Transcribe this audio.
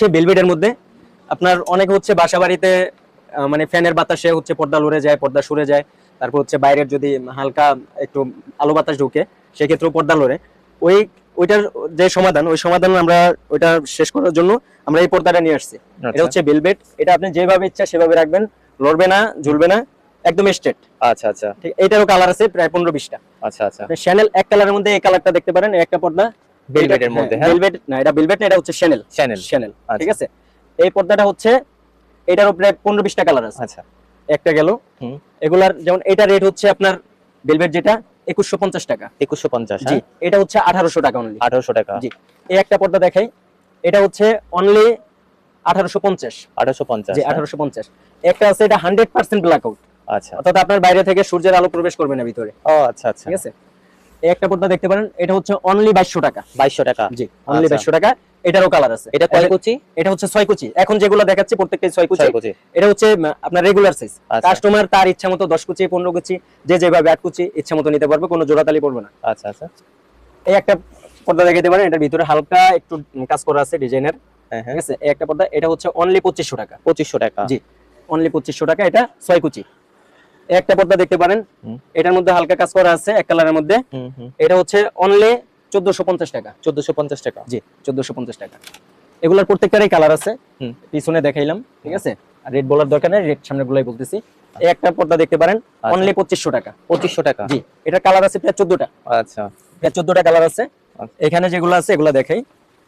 সে ভেলভেটের মধ্যে আপনার অনেক হচ্ছে বাসা বাড়িতে মানে ফ্যানের বাতাসে হচ্ছে পর্দা লড়ে যায়, পর্দা সরে যায়। তারপর হচ্ছে বাইরের যদি হালকা একটু আলো বাতাস ঢুকে সেক্ষেত্রেও পর্দা লড়ে। ওই ওইটার যে সমাধান, ওই সমাধান আমরা ওইটা শেষ করার জন্য আমরা এই পর্দাটা নিয়ে আসছি। এটা হচ্ছে ভেলভেট। এটা আপনি যেভাবে ইচ্ছা সেভাবে রাখবেন, লড়বে না, ঝুলবে না, একদম স্ট্রেট। আচ্ছা আচ্ছা, ঠিক, এটারও কালার আছে প্রায় 15-20টা। আচ্ছা আচ্ছা, শ্যানেল এক কালারের মধ্যে এই কালারটা দেখতে পারেন, একটা পর্দা ভেলভেটের মধ্যে। হ্যাঁ, ভেলভেট না, এটা ভেলভেট না, এটা হচ্ছে শ্যানেল। চ্যানেল। শ্যানেল, ঠিক আছে। এই পর্দাটা হচ্ছে এটারও প্রায় 15-20টা কালার আছে। আচ্ছা, একটা গেল। এগুলার যেমন এটা রেট হচ্ছে আপনার ভেলভেট যেটা 2150 টাকা। 2150। জি, এটা হচ্ছে 1800 টাকা অনলি। 1800 টাকা। জি, এই একটা পর্দা দেখাই, এটা হচ্ছে অনলি 1850। 1850। জি, 1850। একটা আছে এটা 100% ব্ল্যাক আউট। আচ্ছা, অর্থাৎ আপনার বাইরে থেকে সূর্যের আলো প্রবেশ করবে না ভিতরে। ও আচ্ছা আচ্ছা, ঠিক আছে। এই একটা পর্দা দেখতে পারেন, এটা হচ্ছে অনলি 2200 টাকা। 2200 টাকা। জি, অনলি 2200 টাকা। এটারও কালার আছে। এটা কয় কুচি? এটা হচ্ছে 6 কুচি। এখন যেগুলো দেখাচ্ছি প্রত্যেকটাই 6 কুচি। 6 কুচি। এটা হচ্ছে আপনার রেগুলার সাইজ। আচ্ছা। কাস্টমার তার ইচ্ছা মতো 10 কুচি, 15 কুচি, যে যেভাবে 8 কুচি ইচ্ছা মতো নিতে পারবে, কোনো জোড়াতালি পড়বে না। আচ্ছা আচ্ছা, এই একটা পর্দা দেখাইতে পারেন, এটার ভিতরে হালকা একটু কাজ করা আছে ডিজাইনের। হ্যাঁ হ্যাঁ, ঠিক আছে। এই একটা পর্দা, এটা হচ্ছে অনলি 2500 টাকা। 2500 টাকা। জি, অনলি 2500 টাকা। এটা 6 কুচি। এই একটা পর্দা দেখতে পারেন, এটার মধ্যে হালকা কাজ করা আছে এক কালারের মধ্যে। এটা হচ্ছে অনলি 1450 টাকা। 1450 টাকা। জি, 1450 টাকা। এগুলোর প্রত্যেকটারই কালার আছে, পিছনে দেখাইলাম। ঠিক আছে, আর রেড বলার দরকার নেই, রেড সামনে গুলাই বলতেছি। এই একটা পর্দা দেখতে পারেন, অনলি 2500 টাকা। 2500 টাকা। জি, এটা কালার আছে প্রায় 14টা। আচ্ছা, প্রায় 14টা কালার আছে। এখানে যেগুলো আছে এগুলো দেখাই।